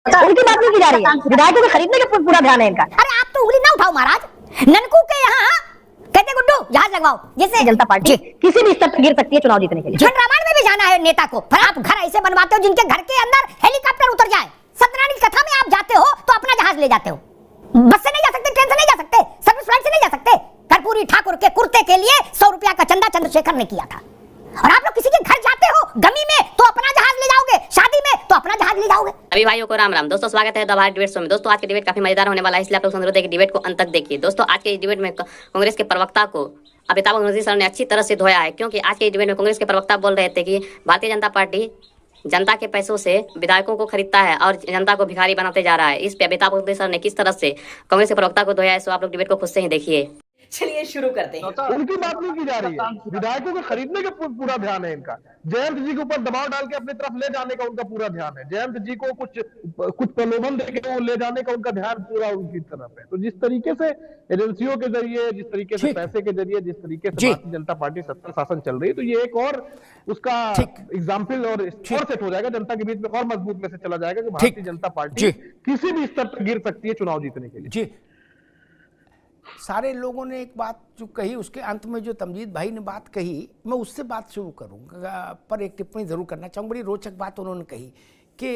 उनकी बात नहीं की जा रही है, विधायकों के खरीदने का पूरा ध्यान है इनका। अरे आप तो उंगली ना उठाओ महाराज, ननकू के यहाँ कहते गुड्डू जहाज लगवाओ, जैसे जनता पार्टी किसी भी स्तर पर गिर सकती है चुनाव जीतने के लिए। रामायण में भी जाना है नेता को, पर आप घर ऐसे बनवाते हो जिनके घर के अंदर हेलीकॉप्टर उतर जाए। सत्यनारायण की कथा में आप जाते हो तो अपना जहाज ले जाते हो, बस से नहीं जा सकते, ट्रेन से नहीं जा सकते, सर्विस फ्लाइट से नहीं जा सकते। कर्पूरी ठाकुर के कुर्ते के लिए 100 रुपया का चंदा चंद्रशेखर ने किया था। और आप लोग किसी के घर जाते हो गमी में तो अपना जहाज ले जाओगे, शादी में तो अपना जहाज ले जाओगे। अभी भाइयों को राम राम। दोस्तों स्वागत है द भारत डिबेट शो में। दोस्तों आज के डिबेट काफी मजेदार होने वाला है, इसलिए आप लोग अनुरोध है कि डिबेट को अंत तक देखिए। दोस्तों आज के डिबेट में कांग्रेस के प्रवक्ता को अमिताभ बनर्जी सर ने अच्छी तरह से धोया है, क्योंकि आज के डिबेट में कांग्रेस के प्रवक्ता बोल रहे थे कि भारतीय जनता पार्टी जनता के पैसों से विधायकों को खरीदता है और जनता को भिखारी बनाते जा रहा है। इस पे अमिताभ बनर्जी सर ने किस तरह से कांग्रेस के प्रवक्ता को धोया है, सो आप लोग डिबेट को खुद से ही देखिए। चलिए शुरू करते हैं। उनकी बात नहीं की जा रही है, विधायकों के खरीदने का पूरा ध्यान है इनका। जयंत जी के ऊपर दबाव डाल के अपनी तरफ ले जाने का उनका पूरा ध्यान है। जयंत जी को कुछ प्रलोभन देके वो ले जाने का उनका ध्यान पूरा उनकी तरफ है। तो जिस तरीके से एजेंसियों के जरिए, जिस तरीके से पैसे के जरिए, जिस तरीके से भारतीय जनता पार्टी सत्ता शासन चल रही है, तो ये एक और उसका एग्जाम्पल और सेट हो जाएगा, जनता के बीच में और मजबूत में से चला जाएगा कि भारतीय जनता पार्टी किसी भी स्तर पर गिर सकती है चुनाव जीतने के लिए। सारे लोगों ने एक बात जो कही, उसके अंत में जो तमजीद भाई ने बात कही, मैं उससे बात शुरू करूंगा, पर एक टिप्पणी जरूर करना चाहूंगा। बड़ी रोचक बात उन्होंने कही कि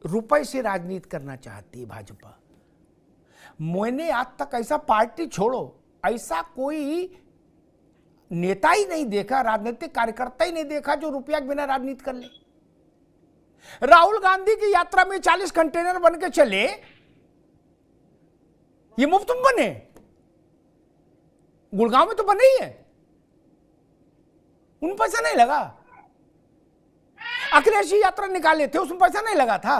रुपए से राजनीति करना चाहती है भाजपा। मैंने आज तक ऐसा, पार्टी छोड़ो, ऐसा कोई नेता ही नहीं देखा, राजनीतिक कार्यकर्ता ही नहीं देखा जो रुपया के बिना राजनीति कर ले। राहुल गांधी की यात्रा में 40 कंटेनर बन के चले, ये मुफ्त में बने, गुड़गांव में तो बने ही है, उन पैसा नहीं लगा। अखिलेश जी यात्रा निकाले थे, उसमें पैसा नहीं लगा था।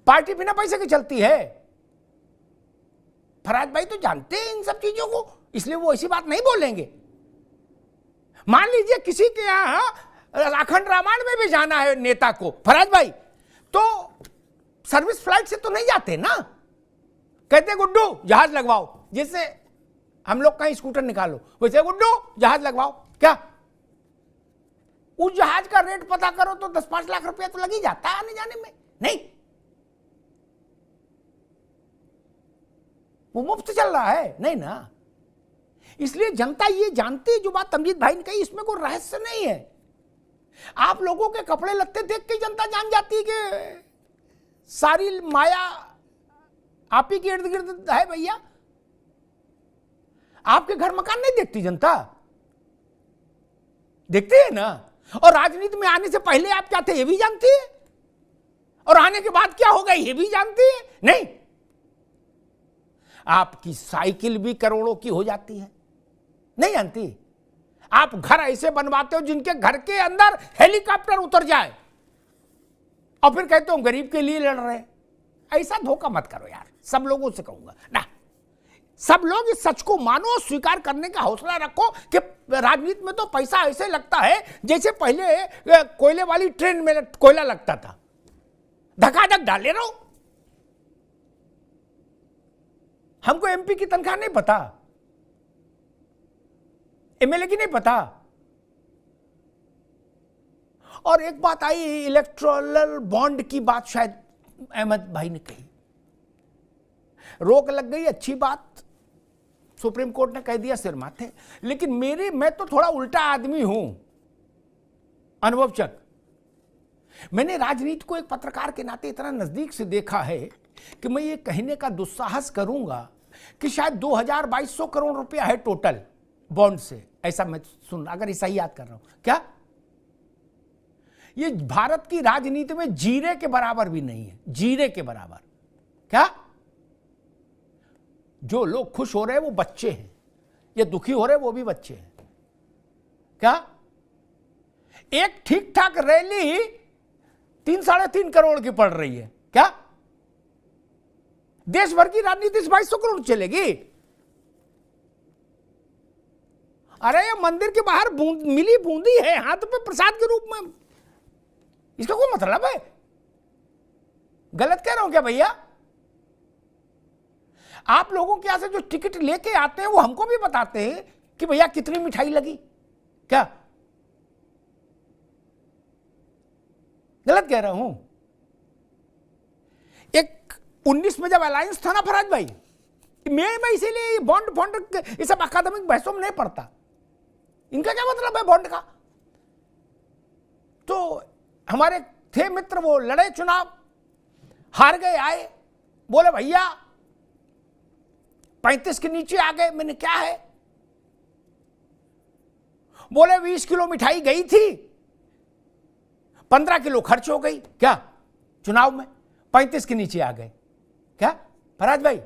पार्टी बिना पैसे की चलती है। फराज भाई तो जानते हैं इन सब चीजों को, इसलिए वो ऐसी बात नहीं बोलेंगे। मान लीजिए किसी के यहां अखंड रामायण में भी जाना है नेता को, फराज भाई, तो सर्विस फ्लाइट से तो नहीं जाते ना। कहते गुड्डू जहाज लगवाओ, जैसे हम लोग कहीं स्कूटर निकालो, वैसे गुड्डू जहाज लगवाओ। क्या उस जहाज का रेट पता करो तो 10-5 लाख रुपया तो लग ही जाता है आने जाने में। नहीं, वो मुफ्त चल रहा है, नहीं ना। इसलिए जनता ये जानती है, जो बात तमजीद भाई ने कही, इसमें कोई रहस्य नहीं है। आप लोगों के कपड़े लत्ते देख के जनता जान जाती है कि सारी माया आप ही के इर्द गिर्द है भैया। आपके घर मकान नहीं देखती जनता, देखती है ना। और राजनीति में आने से पहले आप क्या थे ये भी जानती है, और आने के बाद क्या होगा ये भी जानती है। नहीं, आपकी साइकिल भी करोड़ों की हो जाती है, नहीं जानती। आप घर ऐसे बनवाते हो जिनके घर के अंदर हेलीकॉप्टर उतर जाए, और फिर कहते हो गरीब के लिए लड़ रहे हैं। ऐसा धोखा मत करो यार, सब लोगों से कहूंगा ना। सब लोग इस सच को मानो, स्वीकार करने का हौसला रखो कि राजनीति में तो पैसा ऐसे लगता है जैसे पहले कोयले वाली ट्रेन में कोयला लगता था, धकाधक डाले रहो। हमको एमपी की तनख्वाह नहीं पता, एमएलए की नहीं पता। और एक बात आई, इलेक्टोरल बॉन्ड की बात शायद अहमद भाई ने कही, रोक लग गई, अच्छी बात, सुप्रीम कोर्ट ने कह दिया सिर माथे। लेकिन मैं तो थोड़ा उल्टा आदमी हूं, अनुभवचक। मैंने राजनीति को एक पत्रकार के नाते इतना नजदीक से देखा है कि मैं ये कहने का दुस्साहस करूंगा कि शायद 2200 करोड़ रुपया है टोटल बॉन्ड से, ऐसा मैं सुन, अगर ऐसा ही याद कर रहा हूं। क्या ये भारत की राजनीति में जीरे के बराबर भी नहीं है, जीरे के बराबर। क्या जो लोग खुश हो रहे हैं वो बच्चे हैं, ये दुखी हो रहे हैं वो भी बच्चे हैं। क्या एक ठीक ठाक रैली 3-3.5 करोड़ की पड़ रही है। क्या देश भर की राजनीति 2200 करोड़ चलेगी? अरे ये मंदिर के बाहर मिली बूंदी है हाथ पे प्रसाद के रूप में, इसका कोई मतलब है? गलत कह रहा हूं क्या भैया? आप लोगों के यहां से जो टिकट लेके आते हैं वो हमको भी बताते हैं कि भैया कितनी मिठाई लगी। क्या गलत कह रहा हूं? 19 में जब अलायंस था ना फराज भाई, मैं इसीलिए बॉन्ड बॉन्ड ये सब अकादमिक बहसों में नहीं पढ़ता। इनका क्या मतलब है बॉन्ड का? तो हमारे थे मित्र, वो लड़े चुनाव, हार गए, आए बोले भैया 35 के नीचे आ गए। मैंने क्या है? बोले 20 किलो मिठाई गई थी, 15 किलो खर्च हो गई। क्या चुनाव में 35 के नीचे आ गए? क्या फराज भाई,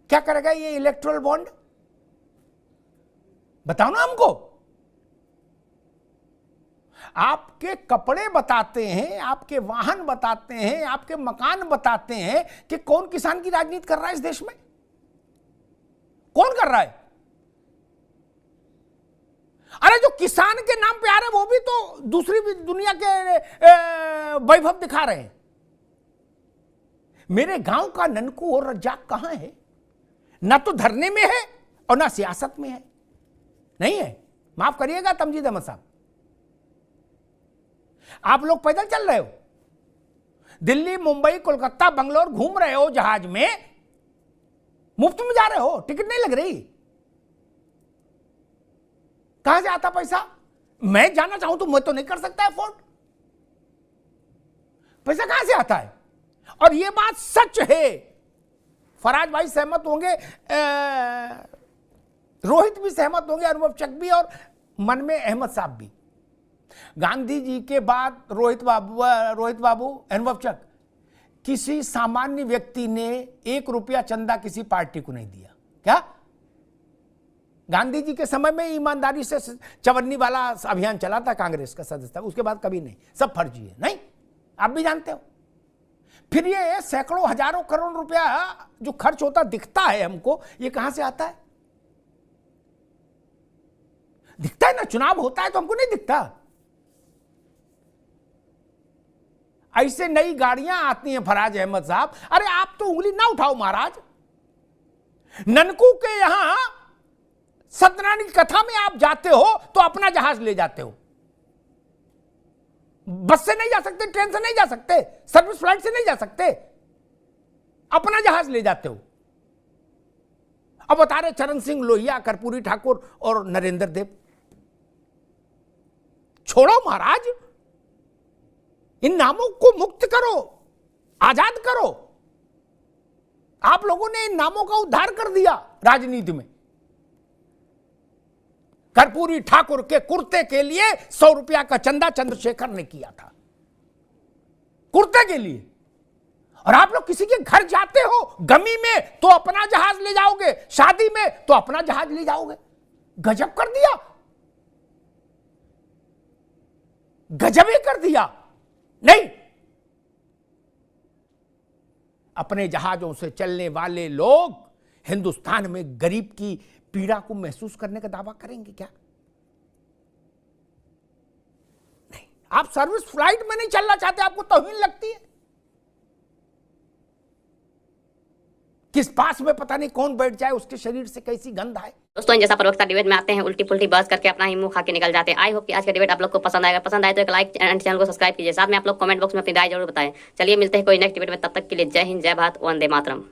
क्या करेगा ये इलेक्टोरल बॉन्ड? बताओ ना हमको। आपके कपड़े बताते हैं, आपके वाहन बताते हैं, आपके मकान बताते हैं कि कौन किसान की राजनीति कर रहा है इस देश में? कौन कर रहा है? अरे जो किसान के नाम पे आ रहे वो भी तो दूसरी भी दुनिया के वैभव दिखा रहे हैं। मेरे गांव का ननकू और रज्जाक कहां है? ना तो धरने में है और ना सियासत में है। नहीं है, माफ करिएगा तमजीद अहमद साहब, आप लोग पैदल चल रहे हो, दिल्ली मुंबई कोलकाता बंगलोर घूम रहे हो जहाज में, मुफ्त में जा रहे हो, टिकट नहीं लग रही। कहां से आता पैसा? मैं जाना चाहूं तो मैं तो नहीं कर सकता अफोर्ड। पैसा कहां से आता है? और यह बात सच है, फराज भाई सहमत होंगे, रोहित भी सहमत होंगे, अनुभव चक भी, और मन में अहमद साहब भी। गांधी जी के बाद रोहित बाबू अनुभव चक, किसी सामान्य व्यक्ति ने 1 रुपया चंदा किसी पार्टी को नहीं दिया। क्या गांधी जी के समय में ईमानदारी से चवन्नी वाला अभियान चला था कांग्रेस का सदस्य, उसके बाद कभी नहीं, सब फर्जी है। नहीं, आप भी जानते हो। फिर ये सैकड़ों हजारों करोड़ रुपया जो खर्च होता दिखता है हमको, ये कहां से आता है? दिखता है ना, चुनाव होता है तो हमको नहीं दिखता। ऐसे नई गाड़ियां आती हैं फराज अहमद साहब, अरे आप तो उंगली ना उठाओ महाराज। ननकू के यहां सत्यनारायण की कथा में आप जाते हो तो अपना जहाज ले जाते हो। बस से नहीं जा सकते, ट्रेन से नहीं जा सकते, सर्विस फ्लाइट से नहीं जा सकते, अपना जहाज ले जाते हो। अब बता रहे चरण सिंह लोहिया, कर्पूरी ठाकुर और नरेंद्र देव। छोड़ो महाराज, इन नामों को मुक्त करो, आजाद करो। आप लोगों ने इन नामों का उद्धार कर दिया राजनीति में। कर्पूरी ठाकुर के कुर्ते के लिए 100 रुपया का चंदा चंद्रशेखर ने किया था, कुर्ते के लिए। और आप लोग किसी के घर जाते हो गमी में तो अपना जहाज ले जाओगे, शादी में तो अपना जहाज ले जाओगे। गजब कर दिया, गजब ही कर दिया। नहीं, अपने जहाजों से चलने वाले लोग हिंदुस्तान में गरीब की पीड़ा को महसूस करने का दावा करेंगे क्या? नहीं। आप सर्विस फ्लाइट में नहीं चलना चाहते, आपको तौहीन लगती है। किस पास में पता नहीं कौन बैठ जाए, उसके शरीर से कैसी गंध आए। दोस्तों, जैसा प्रवक्ता डिबेट में आते हैं उल्टी पुल्टी बहस करके अपना ही मुंह खा के निकल जाते हैं। आई होप कि आज का डिबेट आप लोग को पसंद आएगा। पसंद आए तो एक लाइक एंड चैनल को सब्सक्राइब कीजिए। साथ में आप लोग कमेंट बॉक्स में अपनी राय जरूर बताएं। चलिए मिलते हैं कोई नेक्स्ट डिबेट में, तब तक के लिए जय हिंद, जय भारत, वंदे मातरम।